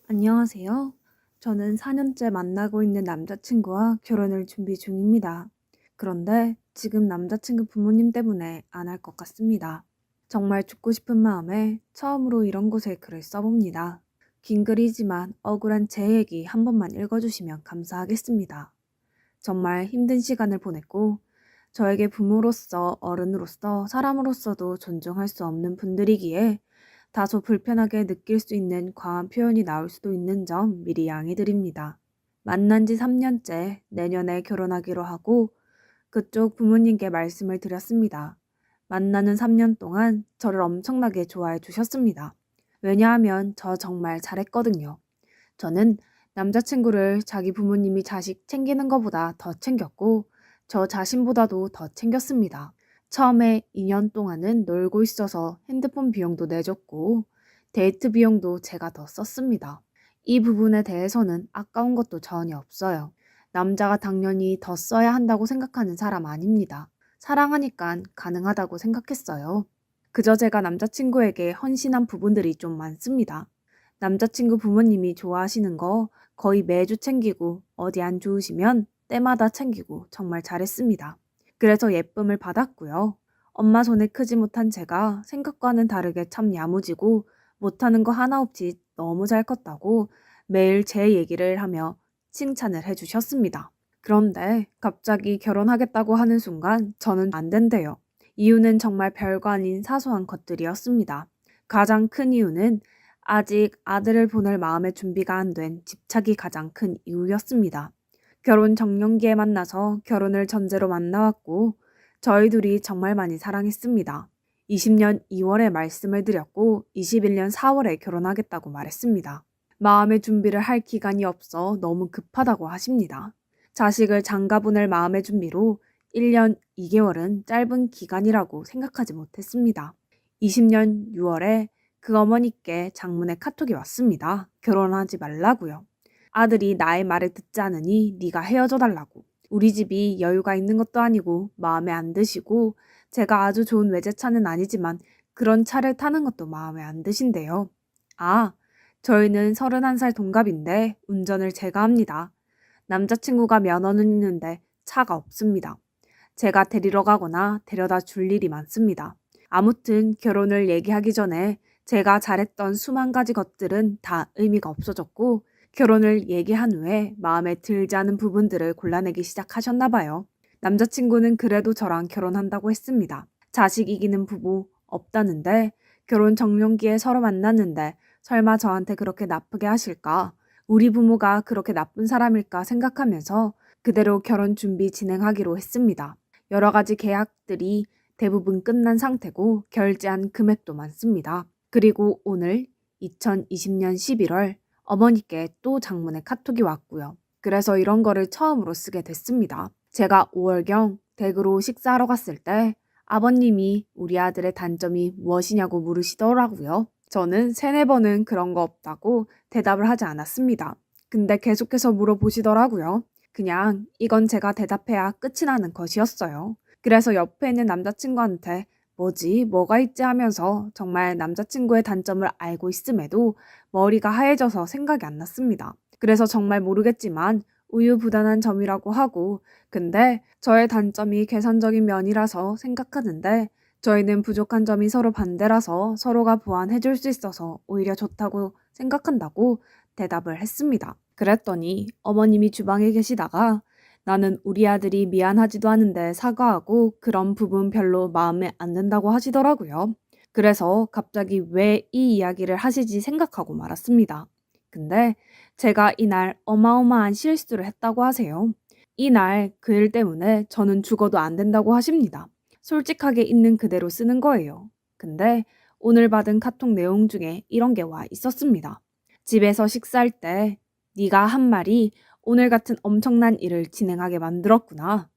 안녕하세요. 저는 4년째 만나고 있는 남자친구와 결혼을 준비 중입니다. 그런데 지금 남자친구 부모님 때문에 안 할 것 같습니다. 정말 죽고 싶은 마음에 처음으로 이런 곳에 글을 써봅니다. 긴 글이지만 억울한 제 얘기 한 번만 읽어주시면 감사하겠습니다. 정말 힘든 시간을 보냈고 저에게 부모로서 어른으로서 사람으로서도 존중할 수 없는 분들이기에 다소 불편하게 느낄 수 있는 과한 표현이 나올 수도 있는 점 미리 양해 드립니다. 만난 지 3년째 내년에 결혼하기로 하고 그쪽 부모님께 말씀을 드렸습니다. 만나는 3년 동안 저를 엄청나게 좋아해 주셨습니다. 왜냐하면 저 정말 잘했거든요. 저는 남자친구를 자기 부모님이 자식 챙기는 것보다 더 챙겼고 저 자신보다도 더 챙겼습니다. 처음에 2년 동안은 놀고 있어서 핸드폰 비용도 내줬고 데이트 비용도 제가 더 썼습니다. 이 부분에 대해서는 아까운 것도 전혀 없어요. 남자가 당연히 더 써야 한다고 생각하는 사람 아닙니다. 사랑하니까 가능하다고 생각했어요. 그저 제가 남자친구에게 헌신한 부분들이 좀 많습니다. 남자친구 부모님이 좋아하시는 거 거의 매주 챙기고 어디 안 좋으시면 때마다 챙기고 정말 잘했습니다. 그래서 예쁨을 받았고요. 엄마 손에 크지 못한 제가 생각과는 다르게 참 야무지고 못하는 거 하나 없이 너무 잘 컸다고 매일 제 얘기를 하며 칭찬을 해주셨습니다. 그런데 갑자기 결혼하겠다고 하는 순간 저는 안 된대요. 이유는 정말 별거 아닌 사소한 것들이었습니다. 가장 큰 이유는 아직 아들을 보낼 마음의 준비가 안 된 집착이 가장 큰 이유였습니다. 결혼 정년기에 만나서 결혼을 전제로 만나왔고 저희 둘이 정말 많이 사랑했습니다. 20년 2월에 말씀을 드렸고 21년 4월에 결혼하겠다고 말했습니다. 마음의 준비를 할 기간이 없어 너무 급하다고 하십니다. 자식을 장가 보낼 마음의 준비로 1년 2개월은 짧은 기간이라고 생각하지 못했습니다. 20년 6월에 그 어머니께 장문의 카톡이 왔습니다. 결혼하지 말라고요. 아들이 나의 말을 듣지 않으니 네가 헤어져 달라고. 우리 집이 여유가 있는 것도 아니고 마음에 안 드시고 제가 아주 좋은 외제차는 아니지만 그런 차를 타는 것도 마음에 안 드신대요. 아, 저희는 31살 동갑인데 운전을 제가 합니다. 남자친구가 면허는 있는데 차가 없습니다. 제가 데리러 가거나 데려다 줄 일이 많습니다. 아무튼 결혼을 얘기하기 전에 제가 잘했던 수만 가지 것들은 다 의미가 없어졌고 결혼을 얘기한 후에 마음에 들지 않은 부분들을 골라내기 시작하셨나 봐요. 남자친구는 그래도 저랑 결혼한다고 했습니다. 자식 이기는 부부 없다는데 결혼 정년기에 서로 만났는데 설마 저한테 그렇게 나쁘게 하실까? 우리 부모가 그렇게 나쁜 사람일까 생각하면서 그대로 결혼 준비 진행하기로 했습니다. 여러 가지 계약들이 대부분 끝난 상태고 결제한 금액도 많습니다. 그리고 오늘 2020년 11월 어머니께 또 장문의 카톡이 왔고요. 그래서 이런 거를 처음으로 쓰게 됐습니다. 제가 5월경 댁으로 식사하러 갔을 때 아버님이 우리 아들의 단점이 무엇이냐고 물으시더라고요. 저는 3-4번은 그런 거 없다고 대답을 하지 않았습니다. 근데 계속해서 물어보시더라고요. 그냥 이건 제가 대답해야 끝이 나는 것이었어요. 그래서 옆에 있는 남자친구한테 뭐지, 뭐가 있지 하면서 정말 남자친구의 단점을 알고 있음에도 머리가 하얘져서 생각이 안 났습니다. 그래서 정말 모르겠지만 우유부단한 점이라고 하고 근데 저의 단점이 계산적인 면이라서 생각하는데 저희는 부족한 점이 서로 반대라서 서로가 보완해 줄 수 있어서 오히려 좋다고 생각한다고 대답을 했습니다. 그랬더니 어머님이 주방에 계시다가 나는 우리 아들이 미안하지도 않은데 사과하고 그런 부분 별로 마음에 안 든다고 하시더라고요. 그래서 갑자기 왜 이 이야기를 하시지 생각하고 말았습니다. 근데 제가 이날 어마어마한 실수를 했다고 하세요. 이날 그 일 때문에 저는 죽어도 안 된다고 하십니다. 솔직하게 있는 그대로 쓰는 거예요. 근데 오늘 받은 카톡 내용 중에 이런 게 와 있었습니다. 집에서 식사할 때 네가 한 말이 오늘 같은 엄청난 일을 진행하게 만들었구나.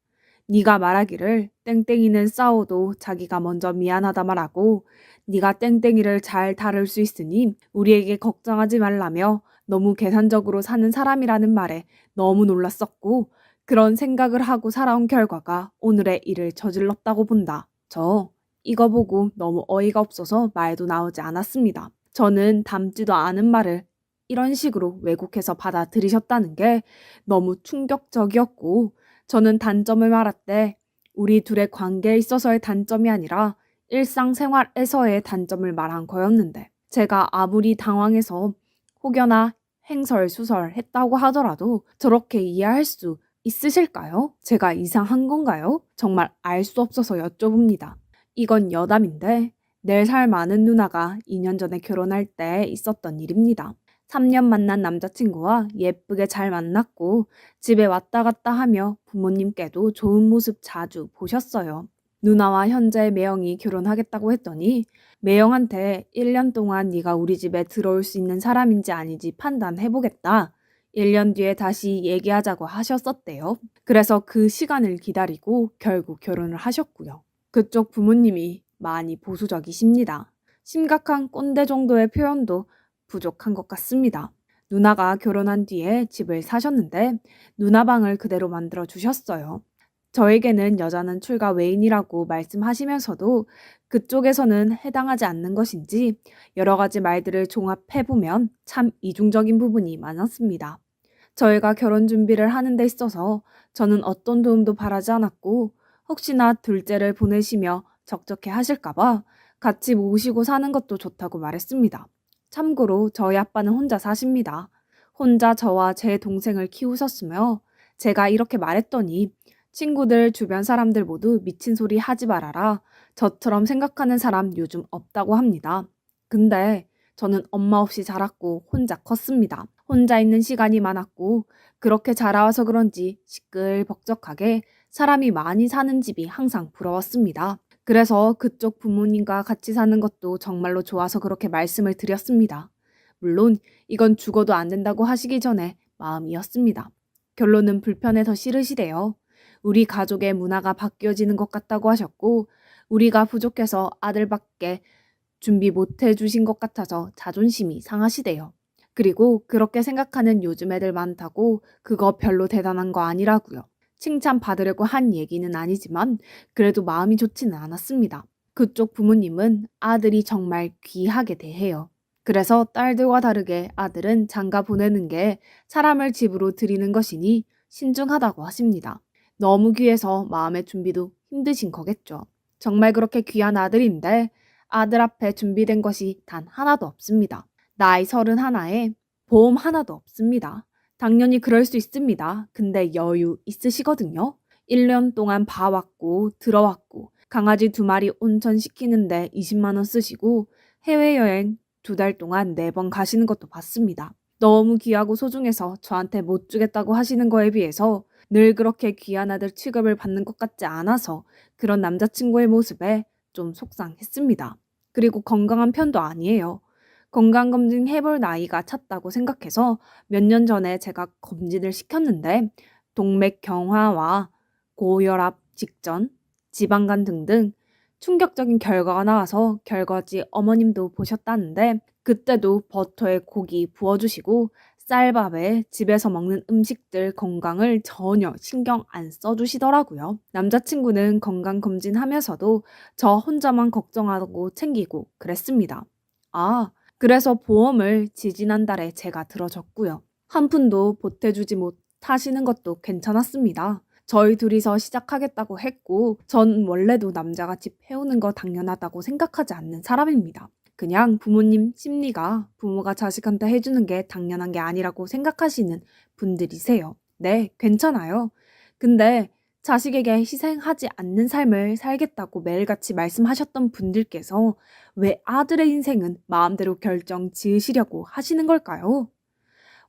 네가 말하기를 땡땡이는 싸워도 자기가 먼저 미안하다 말하고 네가 땡땡이를 잘 다룰 수 있으니 우리에게 걱정하지 말라며 너무 계산적으로 사는 사람이라는 말에 너무 놀랐었고 그런 생각을 하고 살아온 결과가 오늘의 일을 저질렀다고 본다. 저 이거 보고 너무 어이가 없어서 말도 나오지 않았습니다. 저는 닮지도 않은 말을 이런 식으로 왜곡해서 받아들이셨다는 게 너무 충격적이었고, 저는 단점을 말할 때 우리 둘의 관계에 있어서의 단점이 아니라 일상생활에서의 단점을 말한 거였는데, 제가 아무리 당황해서 혹여나 횡설수설했다고 하더라도 저렇게 이해할 수 있으실까요? 제가 이상한 건가요? 정말 알 수 없어서 여쭤봅니다. 이건 여담인데 4살 많은 누나가 2년 전에 결혼할 때 있었던 일입니다. 3년 만난 남자친구와 예쁘게 잘 만났고 집에 왔다 갔다 하며 부모님께도 좋은 모습 자주 보셨어요. 누나와 현재 매형이 결혼하겠다고 했더니 매형한테 1년 동안 네가 우리 집에 들어올 수 있는 사람인지 아닌지 판단해보겠다. 1년 뒤에 다시 얘기하자고 하셨었대요. 그래서 그 시간을 기다리고 결국 결혼을 하셨고요. 그쪽 부모님이 많이 보수적이십니다. 심각한 꼰대 정도의 표현도 부족한 것 같습니다. 누나가 결혼한 뒤에 집을 사셨는데 누나 방을 그대로 만들어 주셨어요. 저에게는 여자는 출가 외인이라고 말씀하시면서도 그쪽에서는 해당하지 않는 것인지 여러 가지 말들을 종합해보면 참 이중적인 부분이 많았습니다. 저희가 결혼 준비를 하는 데 있어서 저는 어떤 도움도 바라지 않았고 혹시나 둘째를 보내시며 적적해 하실까봐 같이 모시고 사는 것도 좋다고 말했습니다. 참고로 저희 아빠는 혼자 사십니다. 혼자 저와 제 동생을 키우셨으며 제가 이렇게 말했더니 친구들 주변 사람들 모두 미친 소리 하지 말아라. 저처럼 생각하는 사람 요즘 없다고 합니다. 근데 저는 엄마 없이 자랐고 혼자 컸습니다. 혼자 있는 시간이 많았고 그렇게 자라와서 그런지 시끌벅적하게 사람이 많이 사는 집이 항상 부러웠습니다. 그래서 그쪽 부모님과 같이 사는 것도 정말로 좋아서 그렇게 말씀을 드렸습니다. 물론 이건 죽어도 안 된다고 하시기 전에 마음이었습니다. 결론은 불편해서 싫으시대요. 우리 가족의 문화가 바뀌어지는 것 같다고 하셨고 우리가 부족해서 아들밖에 준비 못 해주신 것 같아서 자존심이 상하시대요. 그리고 그렇게 생각하는 요즘 애들 많다고 그거 별로 대단한 거 아니라고요. 칭찬 받으려고 한 얘기는 아니지만 그래도 마음이 좋지는 않았습니다. 그쪽 부모님은 아들이 정말 귀하게 대해요. 그래서 딸들과 다르게 아들은 장가 보내는 게 사람을 집으로 들이는 것이니 신중하다고 하십니다. 너무 귀해서 마음의 준비도 힘드신 거겠죠. 정말 그렇게 귀한 아들인데 아들 앞에 준비된 것이 단 하나도 없습니다. 나이 31에 보험 하나도 없습니다. 당연히 그럴 수 있습니다. 근데 여유 있으시거든요. 1년 동안 봐왔고 들어왔고 강아지 2마리 온천시키는데 20만 원 쓰시고 해외여행 2달 동안 4번 가시는 것도 봤습니다. 너무 귀하고 소중해서 저한테 못 주겠다고 하시는 거에 비해서 늘 그렇게 귀한 아들 취급을 받는 것 같지 않아서 그런 남자친구의 모습에 좀 속상했습니다. 그리고 건강한 편도 아니에요. 건강검진 해볼 나이가 찼다고 생각해서 몇 년 전에 제가 검진을 시켰는데 동맥경화와 고혈압 직전, 지방간 등등 충격적인 결과가 나와서 결과지 어머님도 보셨다는데 그때도 버터에 고기 부어주시고 쌀밥에 집에서 먹는 음식들 건강을 전혀 신경 안 써주시더라고요. 남자친구는 건강검진 하면서도 저 혼자만 걱정하고 챙기고 그랬습니다. 아, 그래서 보험을 지지난달에 제가 들어줬고요. 한 푼도 보태주지 못하시는 것도 괜찮았습니다. 저희 둘이서 시작하겠다고 했고 전 원래도 남자가 집 해오는 거 당연하다고 생각하지 않는 사람입니다. 그냥 부모님 심리가 부모가 자식한테 해주는 게 당연한 게 아니라고 생각하시는 분들이세요. 네, 괜찮아요. 근데 자식에게 희생하지 않는 삶을 살겠다고 매일같이 말씀하셨던 분들께서 왜 아들의 인생은 마음대로 결정 지으시려고 하시는 걸까요?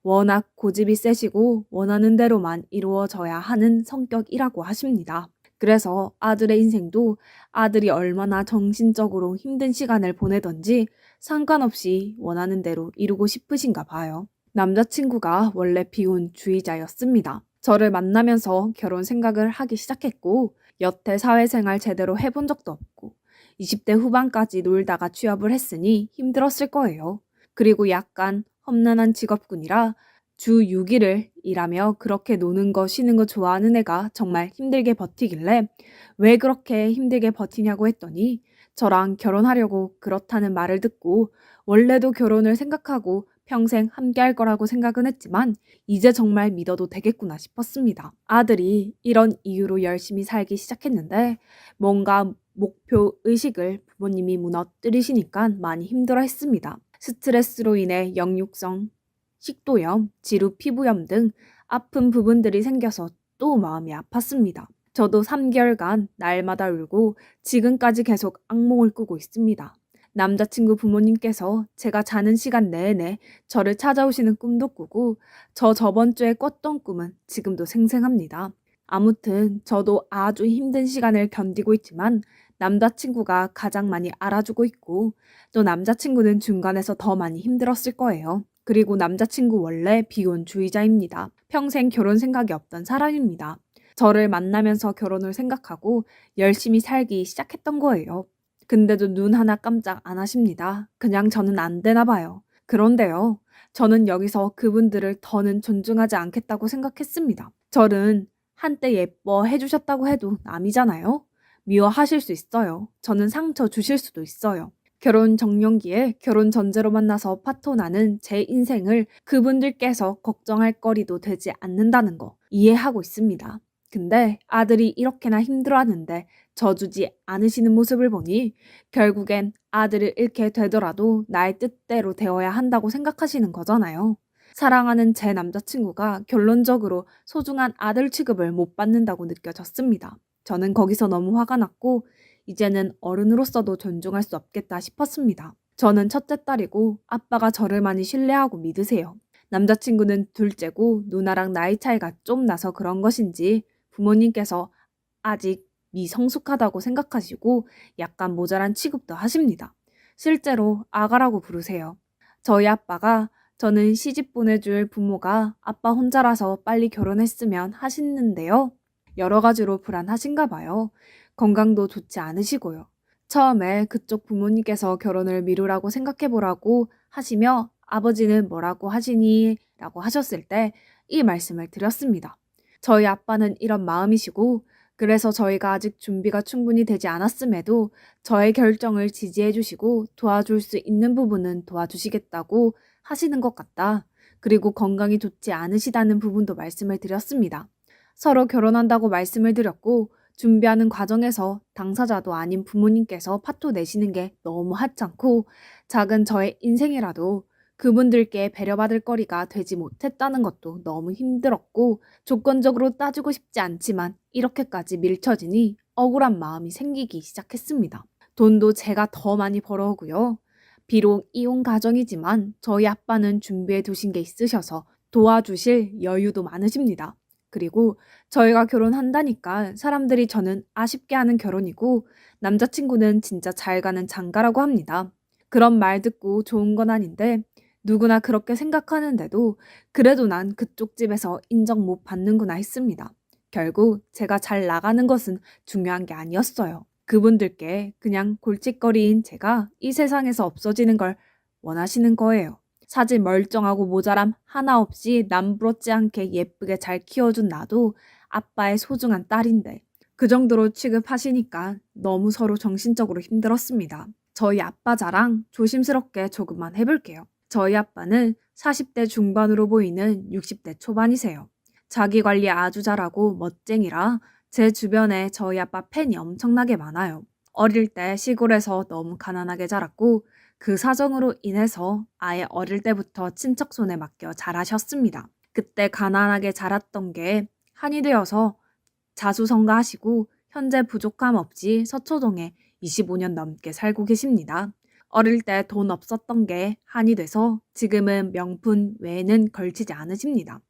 워낙 고집이 세시고 원하는 대로만 이루어져야 하는 성격이라고 하십니다. 그래서 아들의 인생도 아들이 얼마나 정신적으로 힘든 시간을 보내던지 상관없이 원하는 대로 이루고 싶으신가 봐요. 남자친구가 원래 비혼주의자였습니다. 저를 만나면서 결혼 생각을 하기 시작했고 여태 사회생활 제대로 해본 적도 없고 20대 후반까지 놀다가 취업을 했으니 힘들었을 거예요. 그리고 약간 험난한 직업군이라 주 6일을 일하며 그렇게 노는 거 쉬는 거 좋아하는 애가 정말 힘들게 버티길래 왜 그렇게 힘들게 버티냐고 했더니 저랑 결혼하려고 그렇다는 말을 듣고 원래도 결혼을 생각하고 평생 함께할 거라고 생각은 했지만 이제 정말 믿어도 되겠구나 싶었습니다. 아들이 이런 이유로 열심히 살기 시작했는데 뭔가 목표 의식을 부모님이 무너뜨리시니까 많이 힘들어했습니다. 스트레스로 인해 역류성 식도염, 지루 피부염 등 아픈 부분들이 생겨서 또 마음이 아팠습니다. 저도 3개월간 날마다 울고 지금까지 계속 악몽을 꾸고 있습니다. 남자친구 부모님께서 제가 자는 시간 내내 저를 찾아오시는 꿈도 꾸고 저번 주에 꿨던 꿈은 지금도 생생합니다. 아무튼 저도 아주 힘든 시간을 견디고 있지만 남자친구가 가장 많이 알아주고 있고 또 남자친구는 중간에서 더 많이 힘들었을 거예요. 그리고 남자친구 원래 비혼주의자입니다. 평생 결혼 생각이 없던 사람입니다. 저를 만나면서 결혼을 생각하고 열심히 살기 시작했던 거예요. 근데도 눈 하나 깜짝 안 하십니다. 그냥 저는 안 되나 봐요. 그런데요, 저는 여기서 그분들을 더는 존중하지 않겠다고 생각했습니다. 저는 한때 예뻐해 주셨다고 해도 남이잖아요. 미워하실 수 있어요. 저는 상처 주실 수도 있어요. 결혼 정년기에 결혼 전제로 만나서 파토나는 제 인생을 그분들께서 걱정할 거리도 되지 않는다는 거 이해하고 있습니다. 근데 아들이 이렇게나 힘들어하는데 져주지 않으시는 모습을 보니 결국엔 아들을 잃게 되더라도 나의 뜻대로 되어야 한다고 생각하시는 거잖아요. 사랑하는 제 남자친구가 결론적으로 소중한 아들 취급을 못 받는다고 느껴졌습니다. 저는 거기서 너무 화가 났고 이제는 어른으로서도 존중할 수 없겠다 싶었습니다. 저는 첫째 딸이고 아빠가 저를 많이 신뢰하고 믿으세요. 남자친구는 둘째고 누나랑 나이 차이가 좀 나서 그런 것인지 부모님께서 아직 미성숙하다고 생각하시고 약간 모자란 취급도 하십니다. 실제로 아가라고 부르세요. 저희 아빠가 저는 시집 보내줄 부모가 아빠 혼자라서 빨리 결혼했으면 하시는데요. 여러 가지로 불안하신가 봐요. 건강도 좋지 않으시고요. 처음에 그쪽 부모님께서 결혼을 미루라고 생각해보라고 하시며 아버지는 뭐라고 하시니? 라고 하셨을 때 이 말씀을 드렸습니다. 저희 아빠는 이런 마음이시고 그래서 저희가 아직 준비가 충분히 되지 않았음에도 저의 결정을 지지해 주시고 도와줄 수 있는 부분은 도와주시겠다고 하시는 것 같다. 그리고 건강이 좋지 않으시다는 부분도 말씀을 드렸습니다. 서로 결혼한다고 말씀을 드렸고 준비하는 과정에서 당사자도 아닌 부모님께서 파토 내시는 게 너무 하찮고 작은 저의 인생이라도 그분들께 배려받을 거리가 되지 못했다는 것도 너무 힘들었고 조건적으로 따지고 싶지 않지만 이렇게까지 밀쳐지니 억울한 마음이 생기기 시작했습니다. 돈도 제가 더 많이 벌어오고요. 비록 이혼 가정이지만 저희 아빠는 준비해 두신 게 있으셔서 도와주실 여유도 많으십니다. 그리고 저희가 결혼한다니까 사람들이 저는 아쉽게 하는 결혼이고 남자친구는 진짜 잘 가는 장가라고 합니다. 그런 말 듣고 좋은 건 아닌데 누구나 그렇게 생각하는데도 그래도 난 그쪽 집에서 인정 못 받는구나 했습니다. 결국 제가 잘 나가는 것은 중요한 게 아니었어요. 그분들께 그냥 골칫거리인 제가 이 세상에서 없어지는 걸 원하시는 거예요. 사지 멀쩡하고 모자람 하나 없이 남부럽지 않게 예쁘게 잘 키워준 나도 아빠의 소중한 딸인데 그 정도로 취급하시니까 너무 서로 정신적으로 힘들었습니다. 저희 아빠 자랑 조심스럽게 조금만 해볼게요. 저희 아빠는 40대 중반으로 보이는 60대 초반이세요. 자기 관리 아주 잘하고 멋쟁이라 제 주변에 저희 아빠 팬이 엄청나게 많아요. 어릴 때 시골에서 너무 가난하게 자랐고 그 사정으로 인해서 아예 어릴 때부터 친척 손에 맡겨 자라셨습니다. 그때 가난하게 자랐던 게 한이 되어서 자수성가하시고 현재 부족함 없이 서초동에 25년 넘게 살고 계십니다. 어릴 때 돈 없었던 게 한이 돼서 지금은 명품 외에는 걸치지 않으십니다.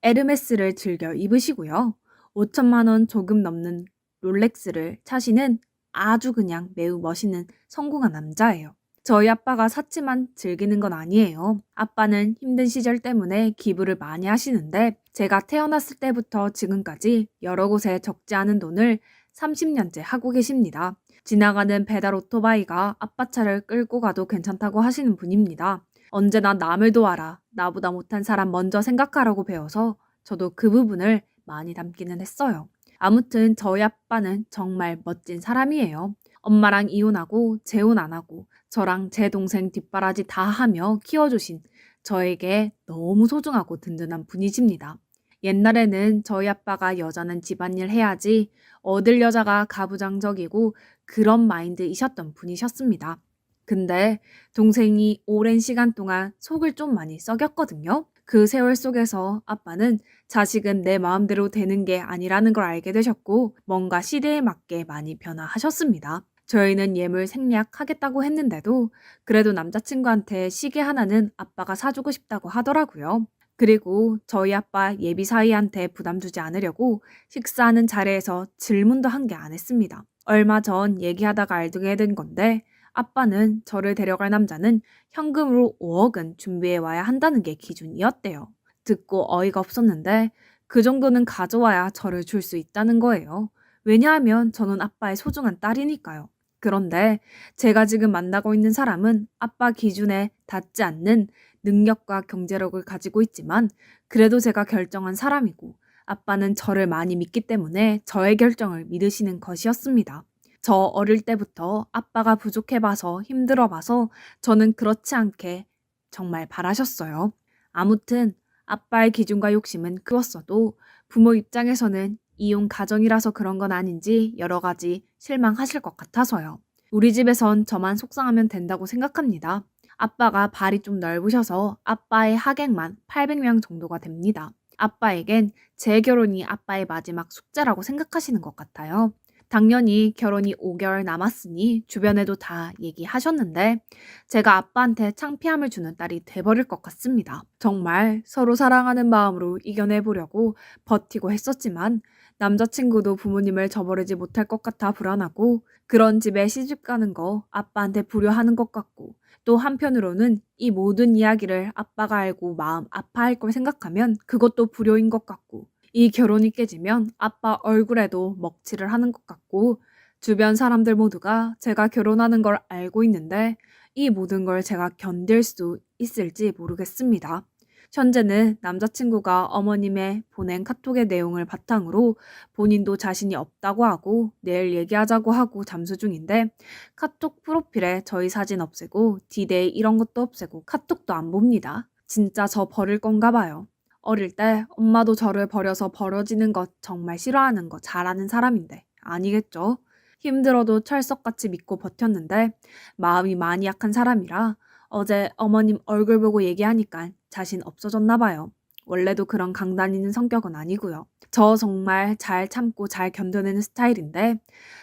에르메스를 즐겨 입으시고요. 5천만 원 조금 넘는 롤렉스를 차시는 아주 그냥 매우 멋있는 성공한 남자예요. 저희 아빠가 샀지만 즐기는 건 아니에요. 아빠는 힘든 시절 때문에 기부를 많이 하시는데 제가 태어났을 때부터 지금까지 여러 곳에 적지 않은 돈을 30년째 하고 계십니다. 지나가는 배달 오토바이가 아빠 차를 끌고 가도 괜찮다고 하시는 분입니다. 언제나 남을 도와라. 나보다 못한 사람 먼저 생각하라고 배워서 저도 그 부분을 많이 담기는 했어요. 아무튼 저희 아빠는 정말 멋진 사람이에요. 엄마랑 이혼하고 재혼 안 하고 저랑 제 동생 뒷바라지 다 하며 키워주신 저에게 너무 소중하고 든든한 분이십니다. 옛날에는 저희 아빠가 여자는 집안일 해야지 얻을 여자가 가부장적이고 그런 마인드이셨던 분이셨습니다. 근데 동생이 오랜 시간 동안 속을 좀 많이 썩였거든요. 그 세월 속에서 아빠는 자식은 내 마음대로 되는 게 아니라는 걸 알게 되셨고 뭔가 시대에 맞게 많이 변화하셨습니다. 저희는 예물 생략하겠다고 했는데도 그래도 남자친구한테 시계 하나는 아빠가 사주고 싶다고 하더라고요. 그리고 저희 아빠 예비 사위한테 부담 주지 않으려고 식사하는 자리에서 질문도 한 개 안 했습니다. 얼마 전 얘기하다가 알게 된 건데 아빠는 저를 데려갈 남자는 현금으로 5억은 준비해 와야 한다는 게 기준이었대요. 듣고 어이가 없었는데 그 정도는 가져와야 저를 줄 수 있다는 거예요. 왜냐하면 저는 아빠의 소중한 딸이니까요. 그런데 제가 지금 만나고 있는 사람은 아빠 기준에 닿지 않는 능력과 경제력을 가지고 있지만 그래도 제가 결정한 사람이고 아빠는 저를 많이 믿기 때문에 저의 결정을 믿으시는 것이었습니다. 저 어릴 때부터 아빠가 부족해봐서 힘들어봐서 저는 그렇지 않게 정말 바라셨어요. 아무튼 아빠의 기준과 욕심은 크었어도 부모 입장에서는 이혼 가정이라서 그런 건 아닌지 여러 가지 실망하실 것 같아서요. 우리 집에선 저만 속상하면 된다고 생각합니다. 아빠가 발이 좀 넓으셔서 아빠의 하객만 800명 정도가 됩니다. 아빠에겐 제 결혼이 아빠의 마지막 숙제라고 생각하시는 것 같아요. 당연히 결혼이 5개월 남았으니 주변에도 다 얘기하셨는데 제가 아빠한테 창피함을 주는 딸이 돼버릴 것 같습니다. 정말 서로 사랑하는 마음으로 이겨내보려고 버티고 했었지만 남자친구도 부모님을 저버리지 못할 것 같아 불안하고 그런 집에 시집가는 거 아빠한테 불효하는 것 같고 또 한편으로는 이 모든 이야기를 아빠가 알고 마음 아파할 걸 생각하면 그것도 불효인 것 같고 이 결혼이 깨지면 아빠 얼굴에도 먹칠을 하는 것 같고 주변 사람들 모두가 제가 결혼하는 걸 알고 있는데 이 모든 걸 제가 견딜 수 있을지 모르겠습니다. 현재는 남자친구가 어머님의 보낸 카톡의 내용을 바탕으로 본인도 자신이 없다고 하고 내일 얘기하자고 하고 잠수 중인데 카톡 프로필에 저희 사진 없애고 디데이 이런 것도 없애고 카톡도 안 봅니다. 진짜 저 버릴 건가 봐요. 어릴 때 엄마도 저를 버려서 벌어지는 것 정말 싫어하는 거 잘하는 사람인데 아니겠죠? 힘들어도 철석같이 믿고 버텼는데 마음이 많이 약한 사람이라 어제 어머님 얼굴 보고 얘기하니까 자신 없어졌나 봐요. 원래도 그런 강단 있는 성격은 아니고요. 저 정말 잘 참고 잘 견뎌내는 스타일인데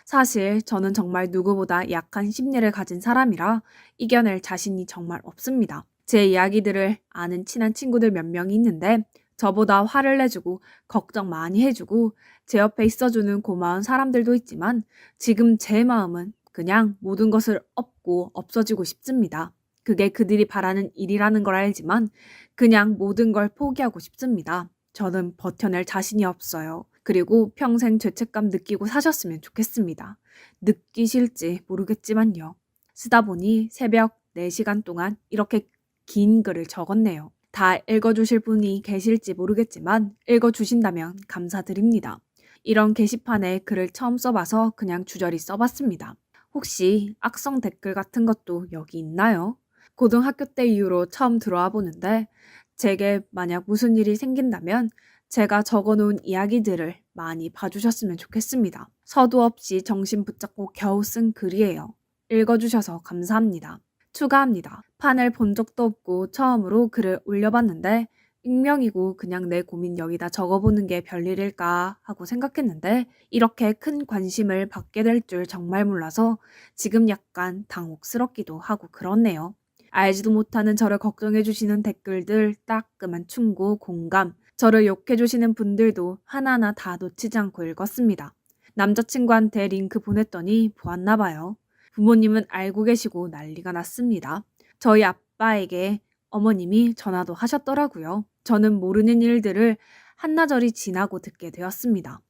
사실 저는 정말 누구보다 약한 심리를 가진 사람이라 이겨낼 자신이 정말 없습니다. 제 이야기들을 아는 친한 친구들 몇 명이 있는데 저보다 화를 내주고 걱정 많이 해주고 제 옆에 있어주는 고마운 사람들도 있지만 지금 제 마음은 그냥 모든 것을 얻고 없어지고 싶습니다. 그게 그들이 바라는 일이라는 걸 알지만 그냥 모든 걸 포기하고 싶습니다. 저는 버텨낼 자신이 없어요. 그리고 평생 죄책감 느끼고 사셨으면 좋겠습니다. 느끼실지 모르겠지만요. 쓰다 보니 새벽 4시간 동안 이렇게 긴 글을 적었네요. 다 읽어주실 분이 계실지 모르겠지만 읽어주신다면 감사드립니다. 이런 게시판에 글을 처음 써봐서 그냥 주저리 써봤습니다. 혹시 악성 댓글 같은 것도 여기 있나요? 고등학교 때 이후로 처음 들어와 보는데 제게 만약 무슨 일이 생긴다면 제가 적어놓은 이야기들을 많이 봐주셨으면 좋겠습니다. 서두 없이 정신 붙잡고 겨우 쓴 글이에요. 읽어주셔서 감사합니다. 추가합니다. 판을 본 적도 없고 처음으로 글을 올려봤는데 익명이고 그냥 내 고민 여기다 적어보는 게 별일일까 하고 생각했는데 이렇게 큰 관심을 받게 될 줄 정말 몰라서 지금 약간 당혹스럽기도 하고 그렇네요. 알지도 못하는 저를 걱정해주시는 댓글들, 따끔한 충고, 공감, 저를 욕해주시는 분들도 하나하나 다 놓치지 않고 읽었습니다. 남자친구한테 링크 보냈더니 보았나 봐요. 부모님은 알고 계시고 난리가 났습니다. 저희 아빠에게 어머님이 전화도 하셨더라고요. 저는 모르는 일들을 한나절이 지나고 듣게 되었습니다.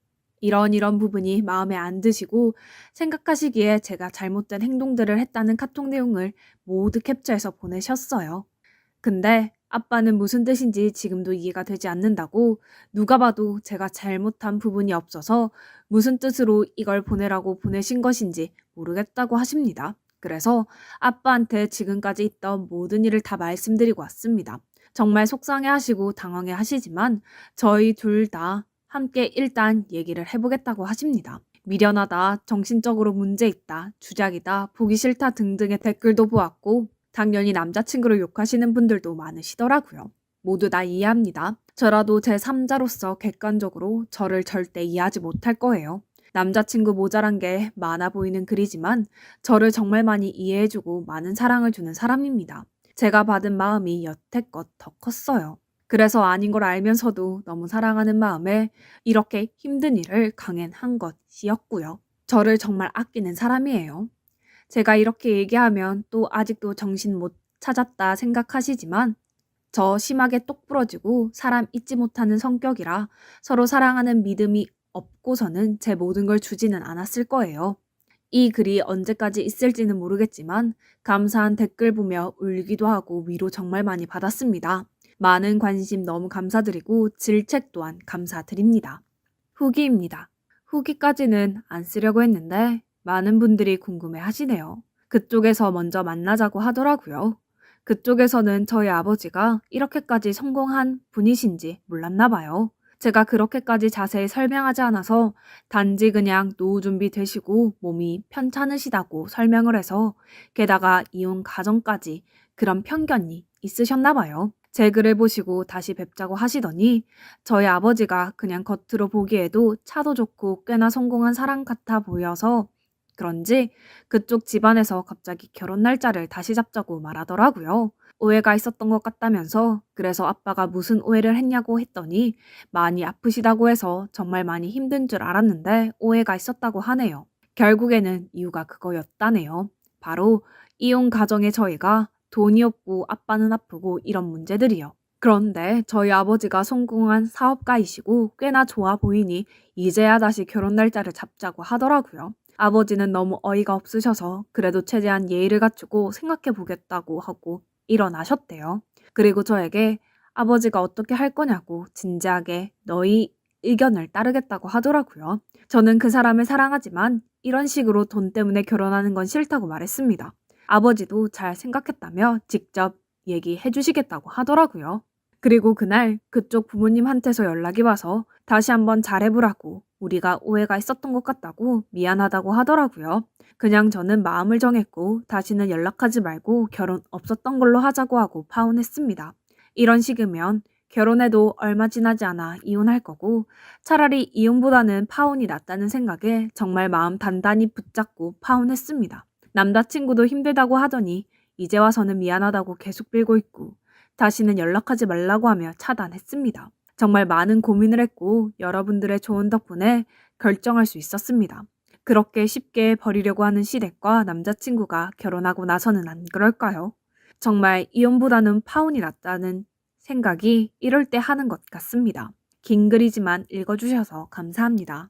이런 부분이 마음에 안 드시고 생각하시기에 제가 잘못된 행동들을 했다는 카톡 내용을 모두 캡처해서 보내셨어요. 근데 아빠는 무슨 뜻인지 지금도 이해가 되지 않는다고 누가 봐도 제가 잘못한 부분이 없어서 무슨 뜻으로 이걸 보내라고 보내신 것인지 모르겠다고 하십니다. 그래서 아빠한테 지금까지 있던 모든 일을 다 말씀드리고 왔습니다. 정말 속상해하시고 당황해하시지만 저희 둘 다 함께 일단 얘기를 해보겠다고 하십니다. 미련하다, 정신적으로 문제 있다, 주작이다, 보기 싫다 등등의 댓글도 보았고 당연히 남자친구를 욕하시는 분들도 많으시더라고요. 모두 다 이해합니다. 저라도 제3자로서 객관적으로 저를 절대 이해하지 못할 거예요. 남자친구 모자란 게 많아 보이는 글이지만 저를 정말 많이 이해해주고 많은 사랑을 주는 사람입니다. 제가 받은 마음이 여태껏 더 컸어요. 그래서 아닌 걸 알면서도 너무 사랑하는 마음에 이렇게 힘든 일을 강행한 것이었고요. 저를 정말 아끼는 사람이에요. 제가 이렇게 얘기하면 또 아직도 정신 못 찾았다 생각하시지만 저 심하게 똑부러지고 사람 잊지 못하는 성격이라 서로 사랑하는 믿음이 없고서는 제 모든 걸 주지는 않았을 거예요. 이 글이 언제까지 있을지는 모르겠지만 감사한 댓글 보며 울기도 하고 위로 정말 많이 받았습니다. 많은 관심 너무 감사드리고 질책 또한 감사드립니다. 후기입니다. 후기까지는 안 쓰려고 했는데 많은 분들이 궁금해 하시네요. 그쪽에서 먼저 만나자고 하더라고요. 그쪽에서는 저희 아버지가 이렇게까지 성공한 분이신지 몰랐나 봐요. 제가 그렇게까지 자세히 설명하지 않아서 단지 그냥 노후 준비 되시고 몸이 편찮으시다고 설명을 해서 게다가 이혼 가정까지 그런 편견이 있으셨나 봐요. 제 글을 보시고 다시 뵙자고 하시더니 저희 아버지가 그냥 겉으로 보기에도 차도 좋고 꽤나 성공한 사람 같아 보여서 그런지 그쪽 집안에서 갑자기 결혼 날짜를 다시 잡자고 말하더라고요. 오해가 있었던 것 같다면서 그래서 아빠가 무슨 오해를 했냐고 했더니 많이 아프시다고 해서 정말 많이 힘든 줄 알았는데 오해가 있었다고 하네요. 결국에는 이유가 그거였다네요. 바로 이혼 가정의 저희가 돈이 없고 아빠는 아프고 이런 문제들이요. 그런데 저희 아버지가 성공한 사업가이시고 꽤나 좋아 보이니 이제야 다시 결혼 날짜를 잡자고 하더라고요. 아버지는 너무 어이가 없으셔서 그래도 최대한 예의를 갖추고 생각해 보겠다고 하고 일어나셨대요. 그리고 저에게 아버지가 어떻게 할 거냐고 진지하게 너희 의견을 따르겠다고 하더라고요. 저는 그 사람을 사랑하지만 이런 식으로 돈 때문에 결혼하는 건 싫다고 말했습니다. 아버지도 잘 생각했다며 직접 얘기해 주시겠다고 하더라고요. 그리고 그날 그쪽 부모님한테서 연락이 와서 다시 한번 잘해보라고 우리가 오해가 있었던 것 같다고 미안하다고 하더라고요. 그냥 저는 마음을 정했고 다시는 연락하지 말고 결혼 없었던 걸로 하자고 하고 파혼했습니다. 이런 식이면 결혼해도 얼마 지나지 않아 이혼할 거고 차라리 이혼보다는 파혼이 낫다는 생각에 정말 마음 단단히 붙잡고 파혼했습니다. 남자친구도 힘들다고 하더니 이제 와서는 미안하다고 계속 빌고 있고 다시는 연락하지 말라고 하며 차단했습니다. 정말 많은 고민을 했고 여러분들의 조언 덕분에 결정할 수 있었습니다. 그렇게 쉽게 버리려고 하는 시댁과 남자친구가 결혼하고 나서는 안 그럴까요? 정말 이혼보다는 파혼이 낫다는 생각이 이럴 때 하는 것 같습니다. 긴 글이지만 읽어주셔서 감사합니다.